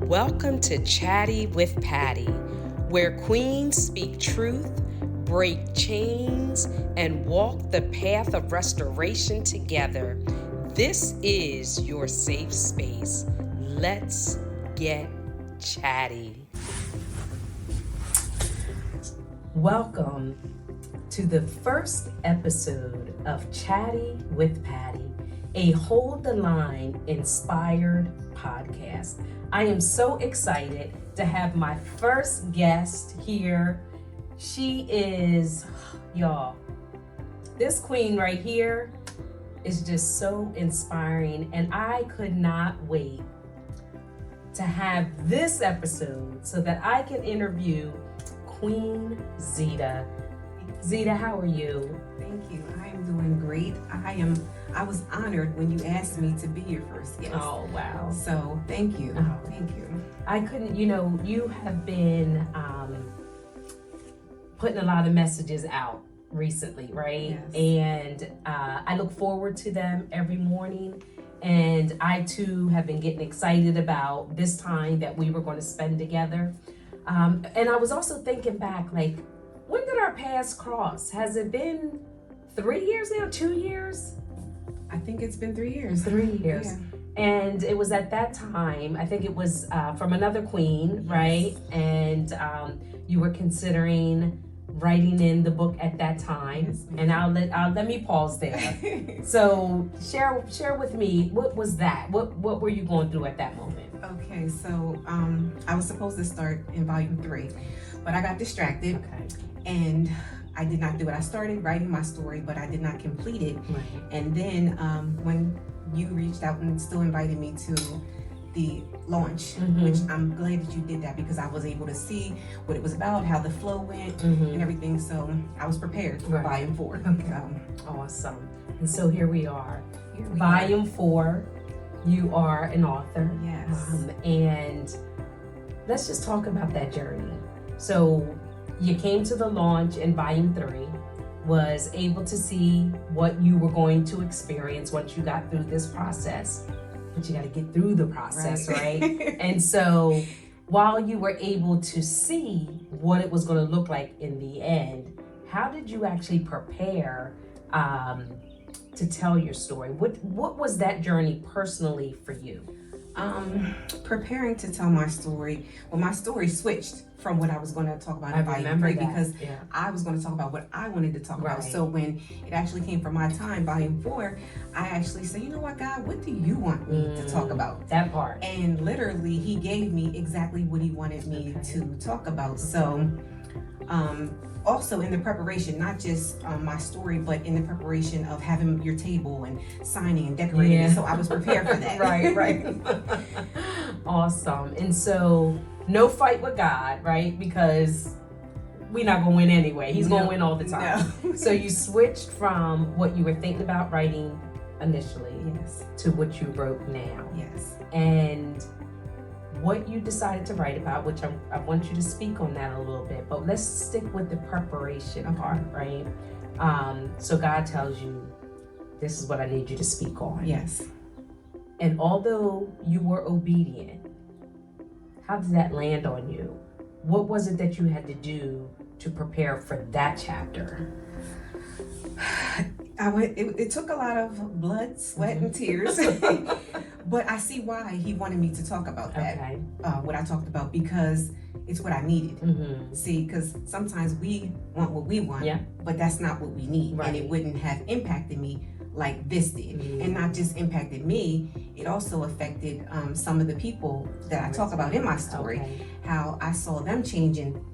Welcome to Chatty with Patty, where queens speak truth, break chains, and walk the path of restoration together. This is your safe space. Let's get chatty. Welcome to the first episode of Chatty with Patty, a Hold the Line inspired podcast. I am so excited to have my first guest here. She is, y'all, this queen right here is just so inspiring, and I could not wait to have this episode so that I can interview Queen Zeta. Zeta, how are you? Thank you. I am doing great. I was honored when you asked me to be your first guest. Oh, wow. So thank you. Oh. Thank you. I couldn't, you have been putting a lot of messages out recently, right? Yes. And I look forward to them every morning. And I too have been getting excited about this time that we were going to spend together. And I was also thinking back, like, when did our paths cross? Has it been 3 years now? 2 years? I think it's been 3 years. 3 years. Yeah. And it was at that time, I think it was from another queen, right? And you were considering writing in the book at that time. Yes, and I'll let me pause there. So share with me, what was that? What were you going through at that moment? Okay, so I was supposed to start in volume 3, but I got distracted. Okay. And I did not do it. I started writing my story, but I did not complete it. Right. And then when you reached out and still invited me to the launch, which I'm glad that you did that, because I was able to see what it was about, how the flow went, and everything. So I was prepared for volume 4. Okay. Awesome. And so here we are. Volume 4, you are an author. Yes. And let's just talk about that journey. So you came to the launch in volume 3, was able to see what you were going to experience once you got through this process. But you got to get through the process, right? And so while you were able to see what it was going to look like in the end, how did you actually prepare to tell your story? What was that journey personally for you? Preparing to tell my story, well, my story switched from what I was going to talk about in volume 3, because I was going to talk about what I wanted to talk about. So when it actually came for my time, volume 4, I actually said, you know what, God, what do you want me to talk about? That part. And literally, he gave me exactly what he wanted me to talk about. So also in the preparation, not just my story, but in the preparation of having your table and signing and decorating. Yeah. So I was prepared for that. Right. Awesome. And so no fight with God, right? Because we're not going to win anyway. He's going to win all the time. No. So you switched from what you were thinking about writing initially to what you wrote now. Yes. And what you decided to write about, which I want you to speak on that a little bit, but let's stick with the preparation part, right? So God tells you, this is what I need you to speak on. Yes. And although you were obedient, how did that land on you? What was it that you had to do to prepare for that chapter? It took a lot of blood, sweat, and tears. But I see why he wanted me to talk about that, what I talked about, because it's what I needed. See, because sometimes we want what we want, but that's not what we need. And it wouldn't have impacted me like this did. And not just impacted me, it also affected some of the people that I talk about in my story, how I saw them changing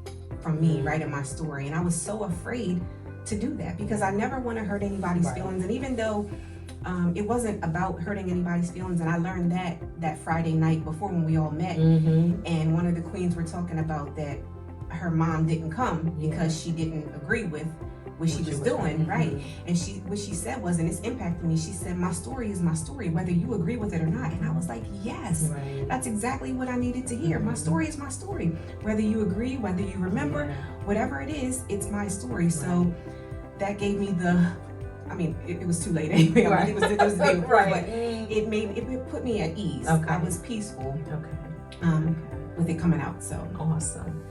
from me writing my story. And I was so afraid to do that, because I never want to hurt anybody's feelings. And even though it wasn't about hurting anybody's feelings, and I learned that Friday night before when we all met, and one of the queens were talking about that her mom didn't come because she didn't agree with what she was doing, right? And what she said was, and it's impacted me, she said, my story is my story, whether you agree with it or not. And I was like, yes, that's exactly what I needed to hear. My story is my story, whether you agree, whether you remember, whatever it is, it's my story. So that gave me it was too late anyway. It was the day before, but it put me at ease. I was peaceful. with it coming out. So awesome.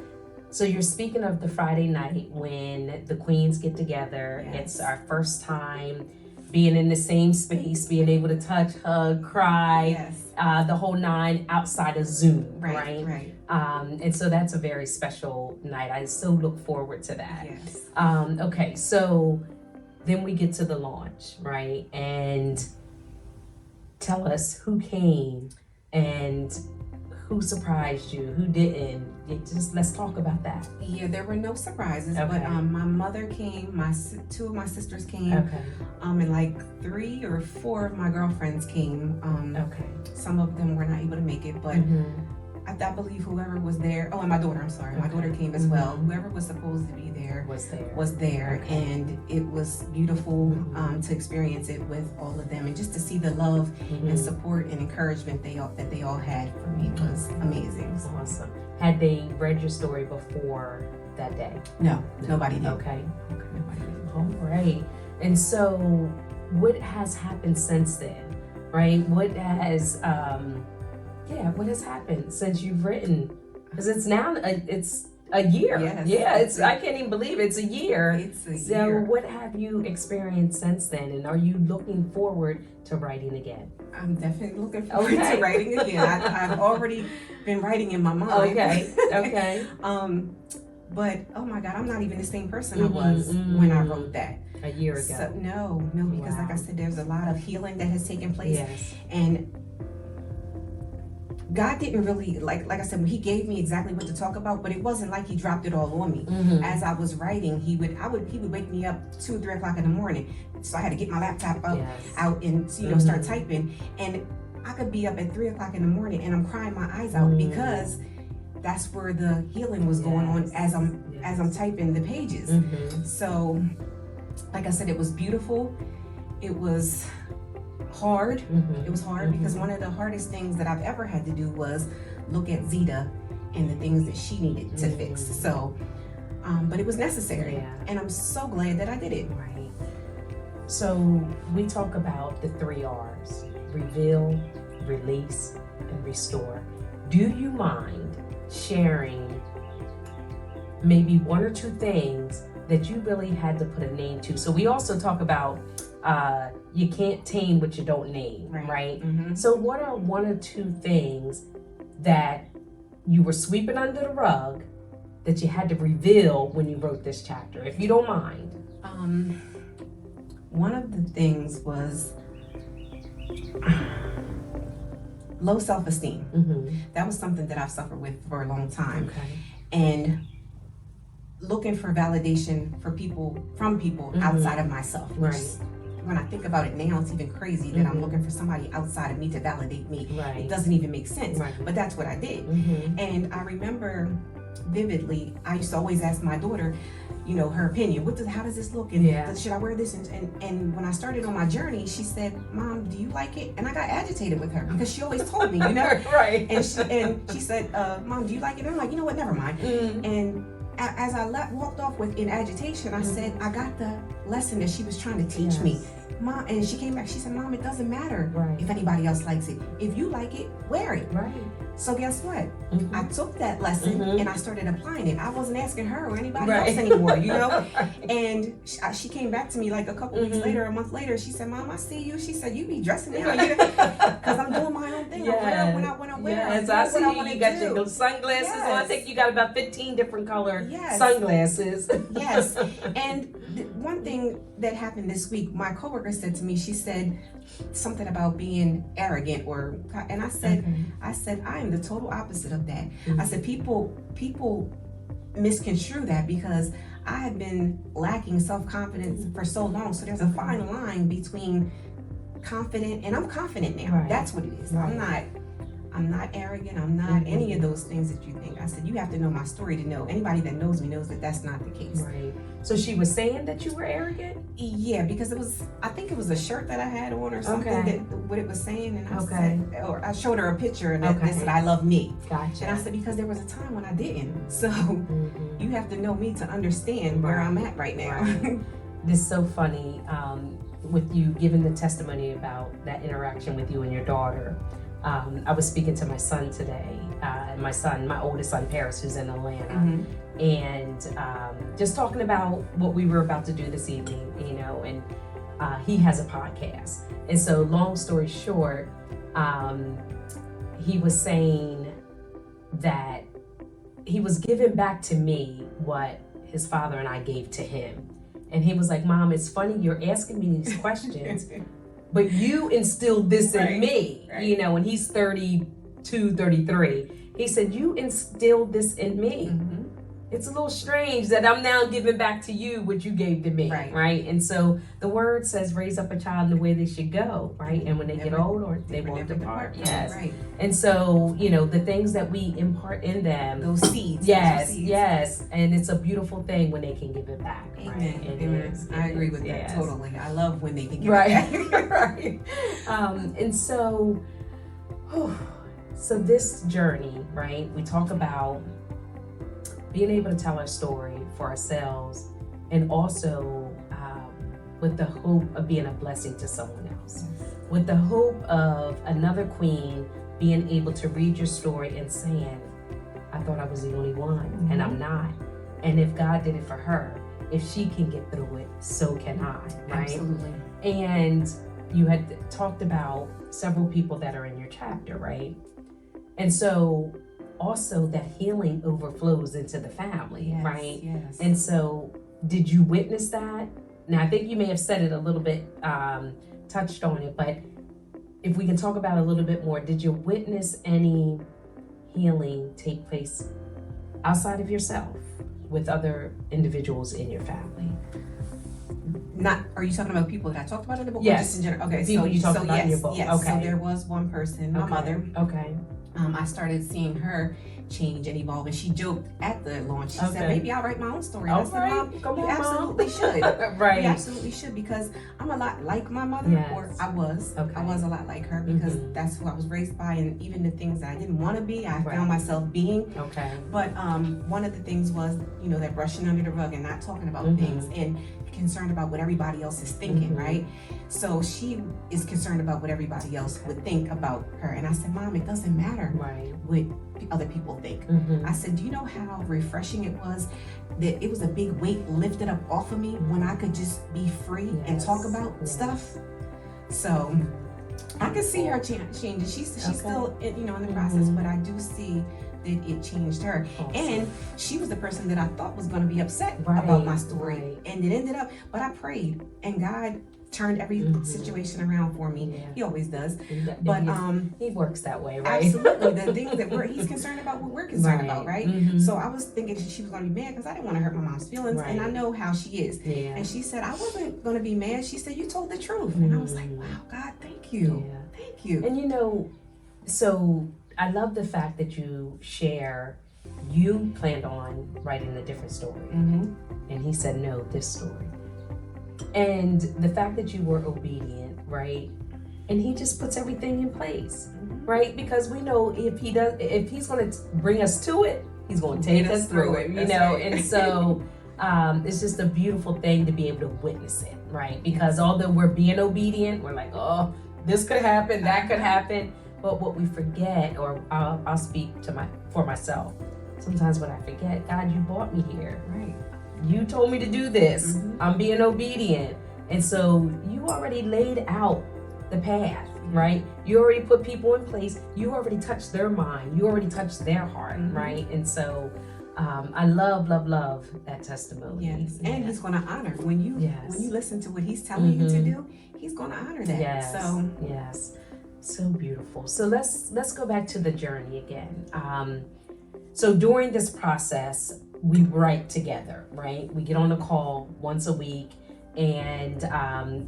So you're speaking of the Friday night when the queens get together. Yes. It's our first time being in the same space, being able to touch, hug, cry, yes. The whole nine outside of Zoom, Right. And so that's a very special night. I so look forward to that. Yes. Okay, so then we get to the launch, right? And tell us who came and who surprised you, who didn't. Just let's talk about that. Yeah, there were no surprises, Okay. but my mother came, two of my sisters came, Okay. And like 3 or 4 of my girlfriends came. Okay. Some of them were not able to make it, but I believe whoever was there. Oh, and my daughter. I'm sorry, my daughter came as well. Whoever was supposed to be there was there, Okay. and it was beautiful to experience it with all of them, and just to see the love and support and encouragement that they all had for me was amazing. Awesome. Had they read your story before that day? No, nobody did. Okay. Nobody did. All right. And so, what has happened since then? Right? What has happened since you've written? Because it's now it's a year. Yes. Yeah, it's I can't even believe it's a year. It's a So year. what have you experienced since then, and are you looking forward to writing again? I'm definitely looking forward Okay. to writing again. I've already been writing in my mind. Okay. But oh my God, I'm not even the same person I was when I wrote that. A year ago. So, no, because like I said, there's a lot of healing that has taken place. Yes. And God didn't really, like I said, He gave me exactly what to talk about, but it wasn't like He dropped it all on me. As I was writing, He would wake me up 2 or 3 o'clock in the morning. So I had to get my laptop out and start typing. And I could be up at 3 o'clock in the morning and I'm crying my eyes out because that's where the healing was going on as I'm typing the pages. So, like I said, it was beautiful. It was hard. It was hard because one of the hardest things that I've ever had to do was look at Zeta and the things that she needed to fix. So, but it was necessary, and I'm so glad that I did it. Right. So we talk about the 3 R's: reveal, release, and restore. Do you mind sharing maybe 1 or 2 things that you really had to put a name to? So we also talk about you can't tame what you don't name, right? So what are 1 or 2 things that you were sweeping under the rug that you had to reveal when you wrote this chapter, if you don't mind? One of the things was low self-esteem. That was something that I've suffered with for a long time. And looking for validation from people outside of myself. When I think about it now, it's even crazy that I'm looking for somebody outside of me to validate me. It doesn't even make sense, but that's what I did. And I remember vividly, I used to always ask my daughter, her opinion. How does this look? And should I wear this? And when I started on my journey, she said, "Mom, do you like it?" And I got agitated with her because she always told me, And she said, "Mom, do you like it?" And I'm like, you know what? Never mind. And as I walked off in agitation, I said, I got the lesson that she was trying to teach me. Mom, and she came back, she said, "Mom, it doesn't matter if anybody else likes it. If you like it, wear it." So guess what? I took that lesson and I started applying it. I wasn't asking her or anybody else anymore, And she came back to me like a couple weeks later, a month later. She said, "Mom, I see you." She said, "You be dressing now, because I'm doing my own thing. I wear when I want to wear. Yes, I see you got your sunglasses on. I think you got about 15 different color sunglasses. Yes. And one thing that happened this week, my coworker said to me, she said something about being arrogant and I said, I am the total opposite of that. I said, people misconstrue that because I have been lacking self-confidence for so long. So there's a fine line between confident, and I'm confident now. That's what it is. I'm not arrogant. I'm not any of those things that you think. I said, you have to know my story to know. Anybody that knows me knows that that's not the case. So she was saying that you were arrogant? Yeah, because I think it was a shirt that I had on or something what it was saying. And I said, or I showed her a picture and it said, "I love me." Gotcha. And I said, because there was a time when I didn't. So you have to know me to understand where I'm at right now. This is so funny with you giving the testimony about that interaction with you and your daughter. I was speaking to my son today. My oldest son, Paris, who's in Atlanta, and just talking about what we were about to do this evening, and he has a podcast. And so, long story short, he was saying that he was giving back to me what his father and I gave to him. And he was like, Mom, it's funny you're asking me these questions, but you instilled this in me, and he's 32, 33. He said, you instilled this in me. It's a little strange that I'm now giving back to you what you gave to me, right? And so the word says, raise up a child in the way they should go, right? And when they get older, they won't depart. Yes. Right. And so, the things that we impart in them. Those seeds. Yes. And it's a beautiful thing when they can give it back. Amen. Right? Amen. I agree with that totally. I love when they can give it back. Right. And so, so this journey, right? We talk about being able to tell our story for ourselves, and also with the hope of being a blessing to someone else, with the hope of another queen being able to read your story and saying, I thought I was the only one, and I'm not. And if God did it for her, if she can get through it, so can I, right? Absolutely. And you had talked about several people that are in your chapter, right? And so also that healing overflows into the family, right? Yes. And so did you witness that? Now, I think you may have said it a little bit, touched on it, but if we can talk about it a little bit more, did you witness any healing take place outside of yourself with other individuals in your family? Are you talking about people that I talked about in the book? Yes. Or just in general? Okay. People you talked about in your book. Yes. Okay. So there was one person, my mother. Okay. I started seeing her change and evolve, and she joked at the launch. She said, maybe I'll write my own story. And I said, Mom, you absolutely should. Right. You absolutely should, because I'm a lot like my mother, or I was. Okay. I was a lot like her, because that's who I was raised by, and even the things that I didn't want to be, I found myself being. Okay. But one of the things was, that brushing under the rug and not talking about things, and concerned about what everybody else is thinking, right? So she is concerned about what everybody else would think about her. And I said, Mom, it doesn't matter what other people think. I said, do you know how refreshing it was that it was a big weight lifted up off of me when I could just be free and talk about stuff? So I can see her changing. She's still in the process, but I do see that it changed her. Awesome. And she was the person that I thought was going to be upset about my story, and it ended up, but I prayed, and God turned every situation around for me. Yeah. He always does. But he works that way, right? Absolutely. The things that he's concerned about, what we're concerned about, right? So I was thinking she was going to be mad because I didn't want to hurt my mom's feelings, and I know how she is. And she said, I wasn't going to be mad. She said, you told the truth. And I was like, wow, God, thank you. Thank you. And so I love the fact that you share, you planned on writing a different story. And he said, no, this story. And the fact that you were obedient, right? And he just puts everything in place, right? Because we know if he's going to bring us to it, he's going to take us through it, And so it's just a beautiful thing to be able to witness it, right? Because although we're being obedient, we're like, oh, this could happen, that could happen. But what we forget, or I'll speak for myself, sometimes when I forget, God, you brought me here. Right. You told me to do this. I'm being obedient. And so you already laid out the path, right? You already put people in place. You already touched their mind. You already touched their heart, right? And so I love that testimony. Yes. And he's going to honor when you listen to what he's telling you to do. He's going to honor that. Yes. So beautiful. So let's go back to the journey again. So during this process, we write together, right? We get on a call once a week, and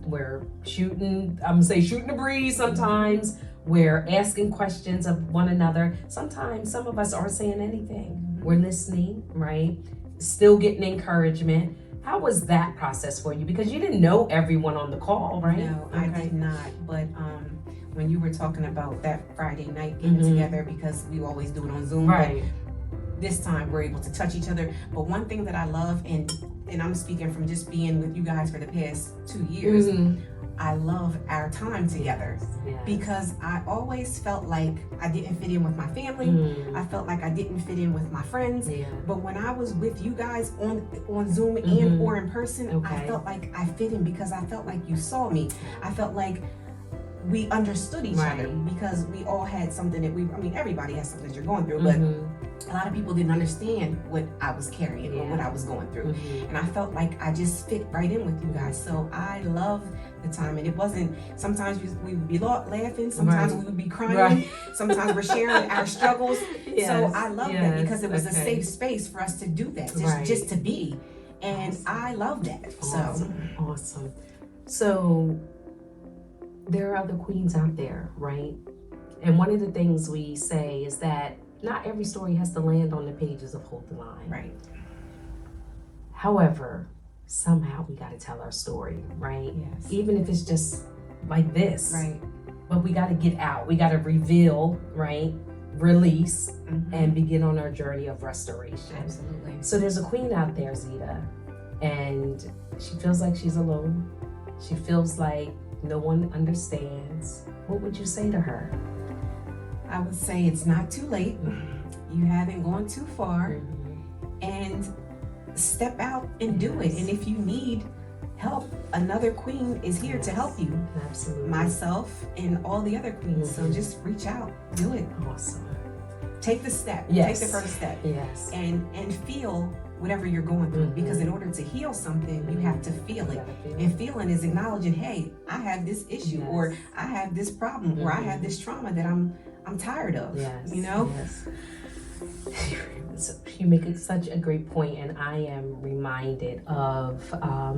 we're shooting the breeze sometimes. We're asking questions of one another. Sometimes some of us aren't saying anything. We're listening, right? Still getting encouragement. How was that process for you? Because you didn't know everyone on the call, right? No, I did not. But when you were talking about that Friday night getting together, because we always do it on Zoom, right? But this time we're able to touch each other. But one thing that I love, and I'm speaking from just being with you guys for the past 2 years, I love our time together. Yes. Because I always felt like I didn't fit in with my family. I felt like I didn't fit in with my friends. Yeah. But when I was with you guys on Zoom and or in person, I felt like I fit in because I felt like you saw me. I felt like we understood each other because we all had something that everybody has something that you're going through, but a lot of people didn't understand what I was carrying or what I was going through. And I felt like I just fit right in with you guys. So I love the time. And it wasn't, sometimes we would be laughing, sometimes we would be crying, sometimes we're sharing our struggles. So I love that because it was a safe space for us to do that, just to be. And I love that. Awesome. So there are other queens out there, right? And one of the things we say is that not every story has to land on the pages of Hold the Line. Right. However, somehow we got to tell our story, right? Yes. Even if it's just like this. Right. But we got to get out. We got to reveal, right? Release and begin on our journey of restoration. Absolutely. So there's a queen out there, Zita, and she feels like she's alone. She feels like no one understands. What would you say to her? I would say it's not too late. You haven't gone too far. And step out and do it. And if you need help, another queen is here to help you. Absolutely. Myself and all the other queens. So just reach out. Do it. Awesome. Take the step. Yes. Take the first step. Yes. And feel whatever you're going through, because in order to heal something, you have to feel it. And feeling is acknowledging, hey, I have this issue, or I have this problem, or I have this trauma that I'm tired of. Yes. You know? Yes. You make such a great point, and I am reminded of I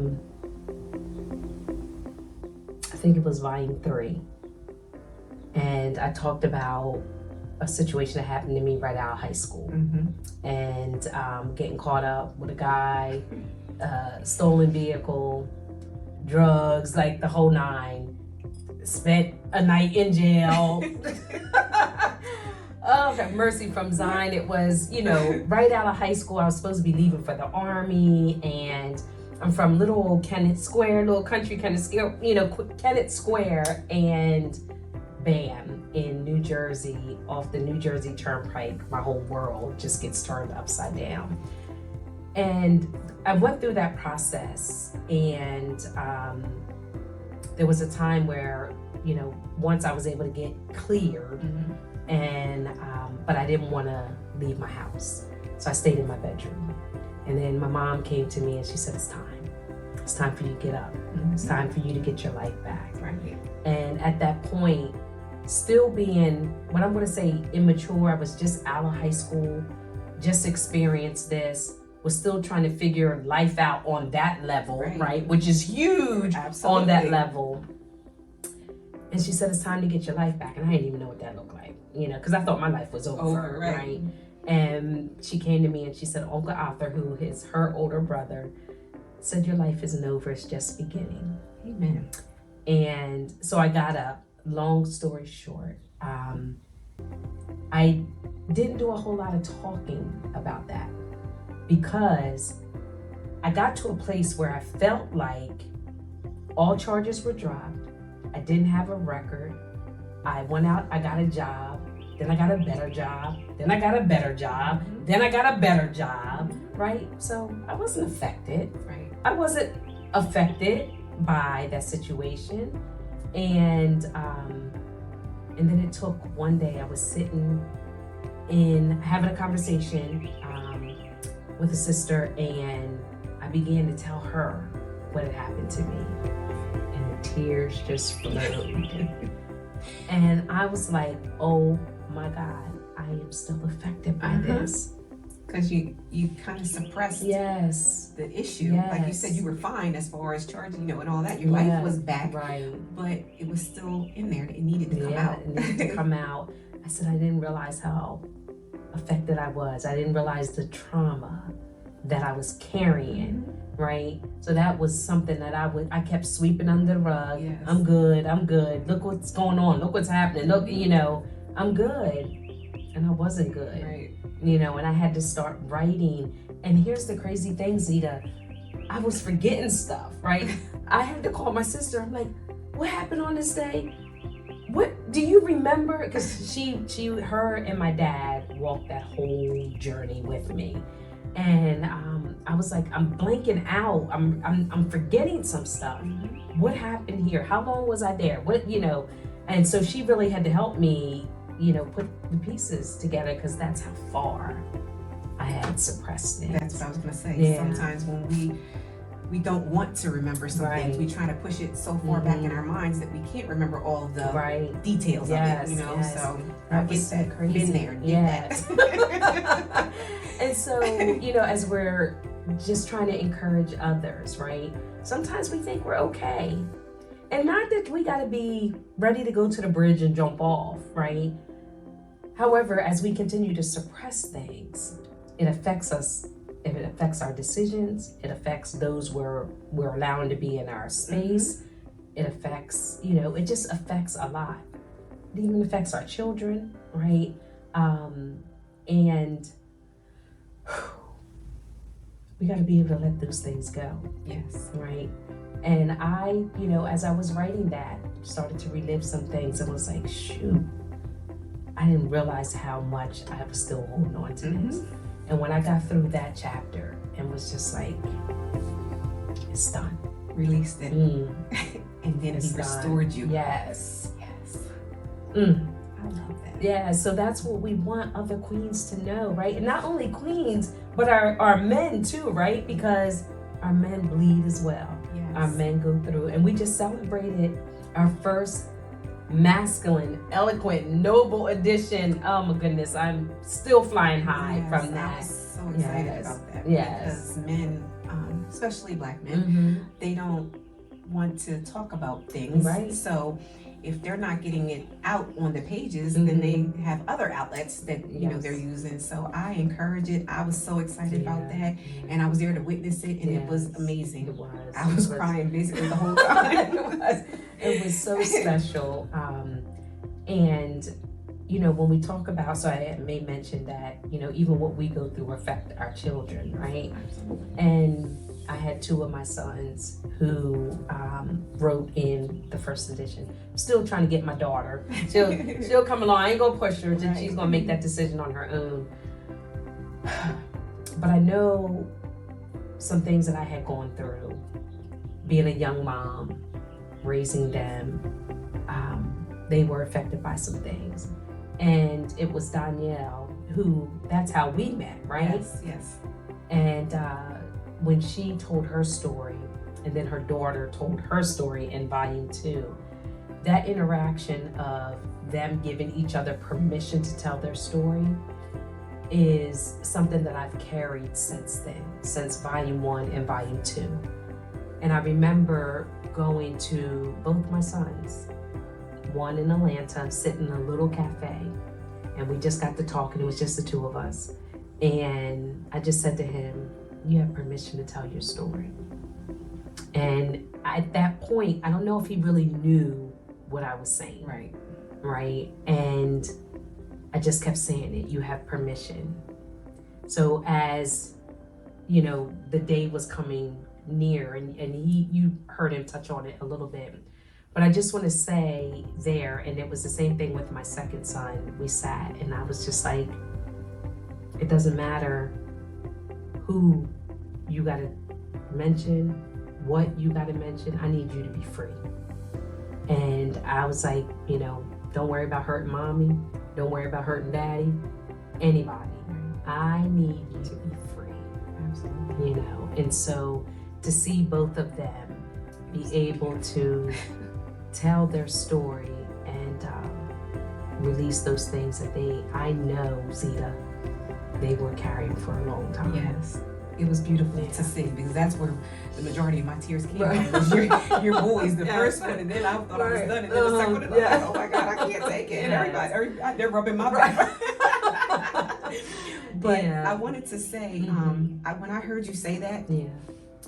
think it was volume 3, and I talked about a situation that happened to me right out of high school, and getting caught up with a guy, stolen vehicle, drugs, like the whole 9. Spent a night in jail. Oh, have mercy from Zion. It was, right out of high school. I was supposed to be leaving for the Army, and I'm from little old Kennett Square, little country Kennett Square, and bam, in New Jersey, off the New Jersey Turnpike, my whole world just gets turned upside down. And I went through that process, and there was a time where, once I was able to get cleared, and but I didn't want to leave my house, so I stayed in my bedroom. And then my mom came to me and she said, it's time for you to get up. It's time for you to get your life back. Right. And at that point, still being, what I'm going to say, immature, I was just out of high school, just experienced this, was still trying to figure life out on that level, right? Which is huge. Absolutely. On that level. And she said, it's time to get your life back. And I didn't even know what that looked like, because I thought my life was over, right? And she came to me and she said, Uncle Arthur, who is her older brother, said, your life isn't over, it's just beginning. Amen. And so I got up. Long story short, I didn't do a whole lot of talking about that, because I got to a place where I felt like all charges were dropped. I didn't have a record. I went out, I got a job, then I got a better job, then I got a better job, then I got a better job, right? So I wasn't affected. Right. I wasn't affected by that situation. And then it took one day, I was sitting in having a conversation with a sister, and I began to tell her what had happened to me, and the tears just flowed. And I was like, oh my God, I am still affected by this. Because you kind of suppressed the issue. Like you said, you were fine as far as charging, and all that. Your life was back, but it was still in there. It needed to come out. It needed to come out. I said, I didn't realize how affected I was. I didn't realize the trauma that I was carrying, right? So that was something that I kept sweeping under the rug. Yes. I'm good. Look what's going on. Look what's happening. Look, I'm good. And I wasn't good. Right. And I had to start writing. And here's the crazy thing, Zita. I was forgetting stuff, right? I had to call my sister. I'm like, what happened on this day? What do you remember? Because her and my dad walked that whole journey with me, and I was like, I'm blanking out. I'm forgetting some stuff. Mm-hmm. What happened here? How long was I there? What, you know? And so she really had to help me, you know, put the pieces together, because that's how far I had suppressed things. That's what I was gonna say. Yeah. Sometimes when we don't want to remember some things, we try to push it so far back in our minds that we can't remember all the details of it, you know. Yes. So That was so crazy. Been there, did Yes. that. And so, you know, as we're just trying to encourage others, right? Sometimes we think we're okay. And not that we got to be ready to go to the bridge and jump off, right? However, as we continue to suppress things, it affects us. It affects our decisions. It affects those we're allowing to be in our space. It affects, you know, it just affects a lot. It even affects our children, right? And we got to be able to let those things go. Yes. Right? And I, you know, as I was writing that, started to relive some things and was like, shoot, I didn't realize how much I was still holding on to this. And when I got through that chapter and was just like, it's done. Released it. And then he restored you. Yes. Yes. I love that. Yeah, so that's what we want other queens to know, right? And not only queens, but our men too, right? Because our men bleed as well. Yes. Our men go through. And we just celebrated our first masculine, eloquent, noble edition. Oh my goodness, I'm still flying high from that. I was so excited about that. Yes. Because men, especially black men, they don't want to talk about things. Right. So if they're not getting it out on the pages, then they have other outlets that you know they're using. So I encourage it. I was so excited about that, and I was there to witness it, and it was amazing. It was. I was crying basically the whole time. It was so special. And you know, when we talk about, so I may mention that, you know, even what we go through affect our children, right? Absolutely. And I had two of my sons who wrote in the first edition. Still trying to get my daughter. She'll come along. I ain't gonna push her. Right. She's gonna make that decision on her own. But I know some things that I had gone through, being a young mom, raising them. They were affected by some things, and it was Danielle who. That's how we met, right? Yes. Yes. And when she told her story, and then her daughter told her story in volume 2, that interaction of them giving each other permission to tell their story is something that I've carried since then, since volume 1 and volume 2. And I remember going to both my sons, one in Atlanta, sitting in a little cafe, and we just got to talking. It was just the two of us. And I just said to him, you have permission to tell your story. And at that point, I don't know if he really knew what I was saying. Right. And I just kept saying it, you have permission. So as, you know, the day was coming near, and you heard him touch on it a little bit, but I just want to say there, and it was the same thing with my second son, we sat and I was just like, it doesn't matter who you got to mention, what you got to mention, I need you to be free. And I was like, you know, don't worry about hurting mommy, don't worry about hurting daddy, anybody. I need you to be free. Absolutely. You know, and so to see both of them be able to tell their story and release those things that I know, Zita, they were carrying for a long time. Yes. It was beautiful to see, because that's where the majority of my tears came from. Was your boys, the first one, and then I thought I was done, and then the second one, and I'm like, oh my God, I can't take it. And everybody, they're rubbing my back. But I wanted to say, when I heard you say that,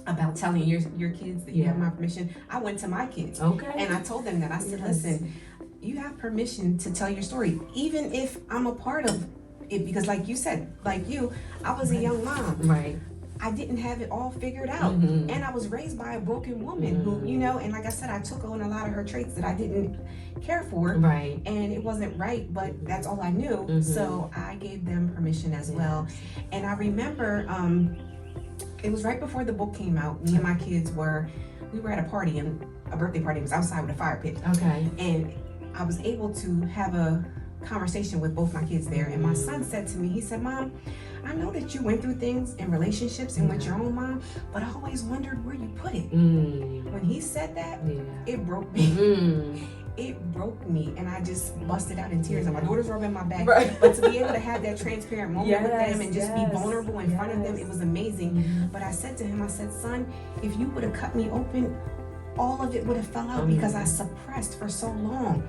about telling your kids that you have my permission, I went to my kids. Okay. And I told them that. I said, listen, you have permission to tell your story, even if I'm a part of it, because like you said, like you, I was a young mom. Right. I didn't have it all figured out. And I was raised by a broken woman who, you know, and like I said, I took on a lot of her traits that I didn't care for. Right. And it wasn't right, but that's all I knew. So I gave them permission as well. And I remember it was right before the book came out. Me and my kids we were at a party, and a birthday party. It was outside with a fire pit. Okay. And I was able to have a conversation with both my kids there. And my son said to me, he said, Mom, I know that you went through things in relationships and with your own mom, but I always wondered where you put it. When he said that, it broke me. It broke me, and I just busted out in tears. And my daughters were rubbing my back. Right. But to be able to have that transparent moment with them and just be vulnerable in front of them, it was amazing. But I said to him, I said, son, if you would have cut me open, all of it would have fell out because I suppressed for so long.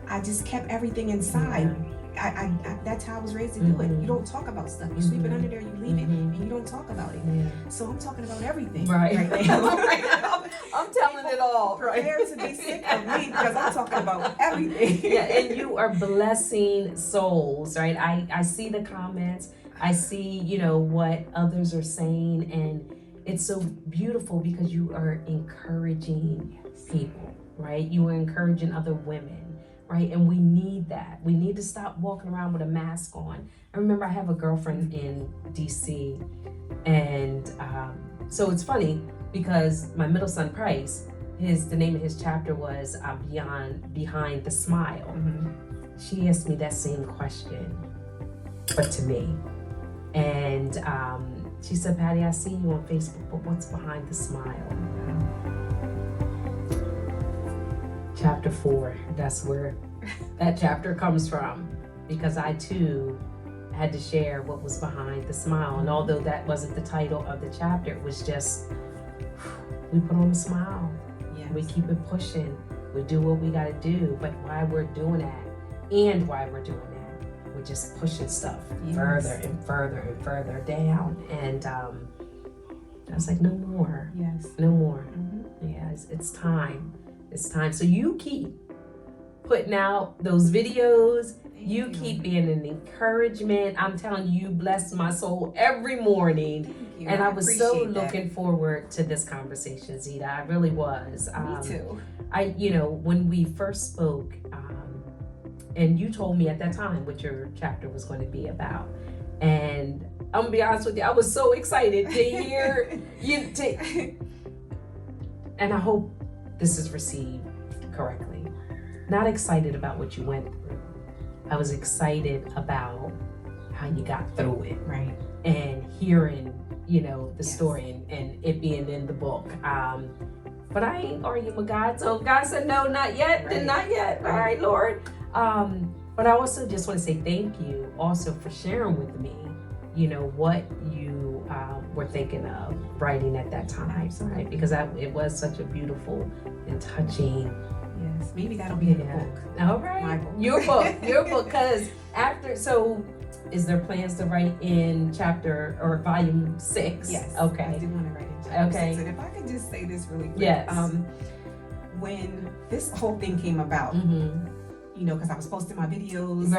I just kept everything inside. I that's how I was raised to do it. You don't talk about stuff. You sweep it under there, you leave it, and you don't talk about it. So I'm talking about everything right now. I'm telling it all. Prepare to be sick of me because I'm talking about everything. And you are blessing souls, right? I see the comments. I see, you know, what others are saying, and it's so beautiful because you are encouraging people, right? You are encouraging other women. Right, and we need that. We need to stop walking around with a mask on. I remember I have a girlfriend in DC, and so it's funny because my middle son Price, the name of his chapter was Behind the Smile. She asked me that same question, but to me, and she said, Patty, I see you on Facebook, but what's behind the smile? Chapter 4, that's where that chapter comes from, because I too had to share what was behind the smile. And although that wasn't the title of the chapter, it was just, we put on a smile. We keep it pushing. We do what we got to do. But while we're doing that, and while we're doing that, we're just pushing stuff further and further and further down. And I was like, no more. No more. Yeah, it's time. It's time. So you keep putting out those videos. You keep being an encouragement. I'm telling you, bless my soul every morning. And I was so looking forward to this conversation, Zita. I really was. Me too. When we first spoke, and you told me at that time what your chapter was going to be about. And I'm gonna be honest with you, I was so excited to hear you and I hope this is received correctly. Not excited about what you went through. I was excited about how you got through it. Right. And hearing, the story and it being in the book. But I ain't arguing with God. So if God said no, not yet, then not yet. Right. All right, Lord. But I also just want to say thank you also for sharing with me, what you were thinking of writing at that time, right? Because it was such a beautiful and touching. Yes, maybe that'll be in the book. All right, my book. Your book. Because is there plans to write in chapter or volume 6? Yes. Okay. I do want to write in chapter 6. And if I could just say this really quick. Yes. When this whole thing came about, because I was posting my videos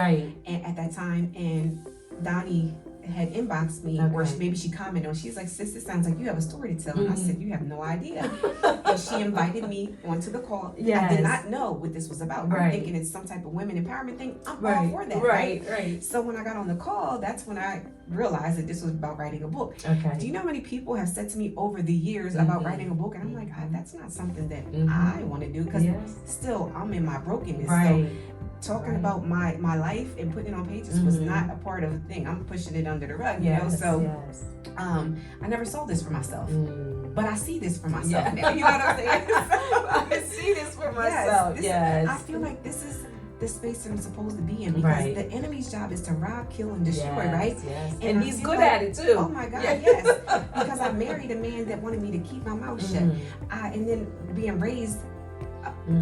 at that time, and Donnie had inboxed me, or maybe she commented on. She's like, "Sis, it sounds like you have a story to tell." And I said, "You have no idea." And she invited me onto the call. I did not know what this was about. I'm thinking it's some type of women empowerment thing. I'm all for that. Right. So when I got on the call, that's when I realized that this was about writing a book. Okay. Do you know how many people have said to me over the years about writing a book? And I'm like, that's not something that I want to do, because still I'm in my brokenness. So talking about my life and putting it on pages was not a part of the thing. I'm pushing it under the rug, So I never saw this for myself, but I see this for myself now. You know what I'm saying? I see this for myself. Yes. I feel like this is the space that I'm supposed to be in, because the enemy's job is to rob, kill, and destroy, right? Yes. And he's good at it too. Oh my God, yes. Because I married a man that wanted me to keep my mouth shut, and then being raised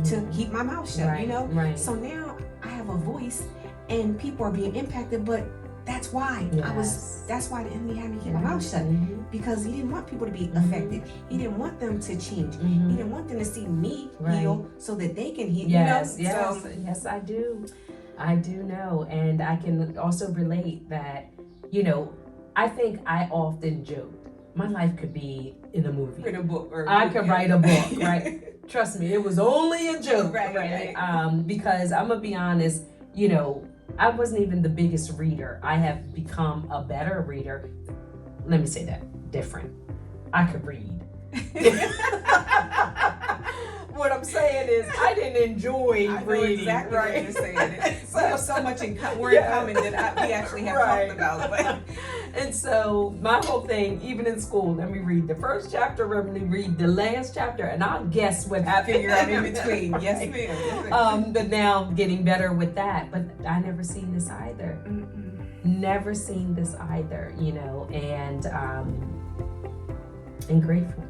to keep my mouth shut. Right. So now I have a voice, and people are being impacted, but that's why that's why the enemy had me keep my mouth shut, because he didn't want people to be affected. He didn't want them to change. He didn't want them to see me heal so that they can heal. Yes, I do. I do know, and I can also relate that, I think I often joke my life could be in a movie. In a book. Or I could write a book, right? Trust me, it was only a joke, right? Because I'm going to be honest, you know, I wasn't even the biggest reader. I have become a better reader. Let me say that different. I could read. What I'm saying is, I didn't enjoy reading. Exactly right? what you're saying. We have so much in common that we actually have talked about. But. And so my whole thing, even in school, let me read the first chapter, let me read the last chapter, and I'll guess what happened. Figure out in between. Right? Yes, ma'am. But now I'm getting better with that. But I never seen this either. Never seen this either. You know, and grateful.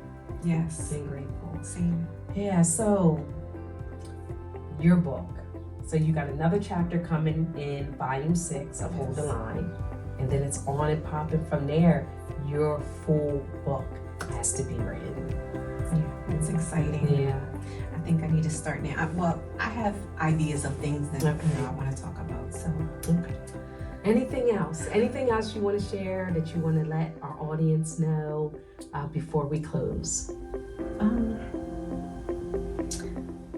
Yes. And grateful. Same. Yeah, so your book. So you got another chapter coming in volume 6 of Hold the Line. And then it's on and popping from there. Your full book has to be written. Yeah, it's exciting. Yeah. I think I need to start now. I have ideas of things that I want to talk about. So. Okay. Anything else? Anything else you want to share that you want to let our audience know before we close?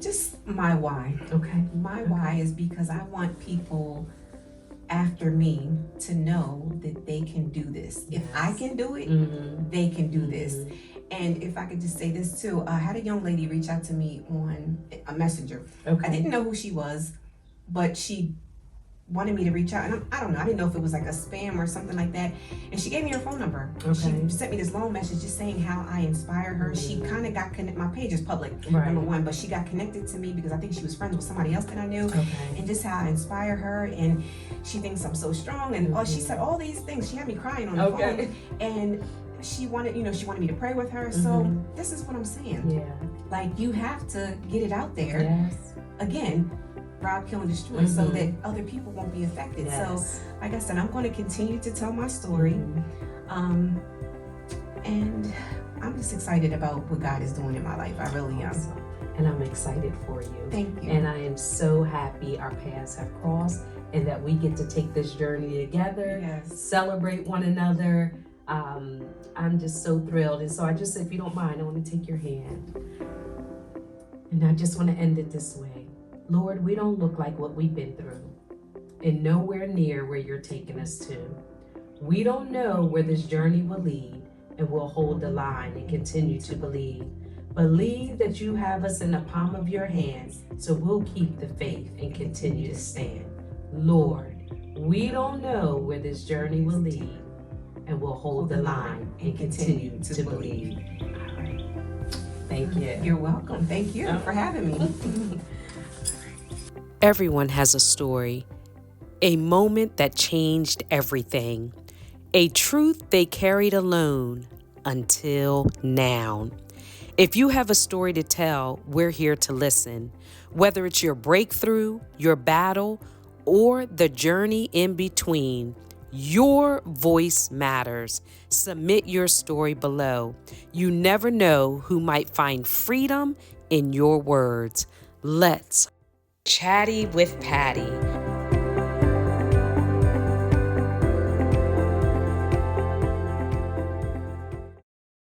Just my why. Okay. My why is because I want people after me to know that they can do this. If I can do it, they can do this. And if I could just say this too, I had a young lady reach out to me on a messenger. Okay. I didn't know who she was, but she wanted me to reach out, and I don't know, I didn't know if it was like a spam or something like that, and she gave me her phone number. Okay. She sent me this long message just saying how I inspire her. She kind of got connected. My page is public, right. number one, but she got connected to me because I think she was friends with somebody else that I knew. Okay. And just how I inspire her, and she thinks I'm so strong, and she said all these things. She had me crying on the phone, and she wanted me to pray with her. So this is what I'm saying. Yeah. Like, you have to get it out there. Yes. Again, rob, kill, and destroy, so that other people won't be affected. Yes. So, like I said, I'm going to continue to tell my story, and I'm just excited about what God is doing in my life. I really am. And I'm excited for you. Thank you. And I am so happy our paths have crossed and that we get to take this journey together, celebrate one another. I'm just so thrilled. And so if you don't mind, I want to take your hand. And I just want to end it this way. Lord, we don't look like what we've been through, and nowhere near where you're taking us to. We don't know where this journey will lead, and we'll hold the line and continue to believe. Believe that you have us in the palm of your hands, so we'll keep the faith and continue to stand. Lord, we don't know where this journey will lead, and we'll hold the line and continue to believe. All right. Thank you. You're welcome. Thank you for having me. Everyone has a story, a moment that changed everything, a truth they carried alone until now. If you have a story to tell, we're here to listen. Whether it's your breakthrough, your battle, or the journey in between, your voice matters. Submit your story below. You never know who might find freedom in your words. Let's Chatty with Patty.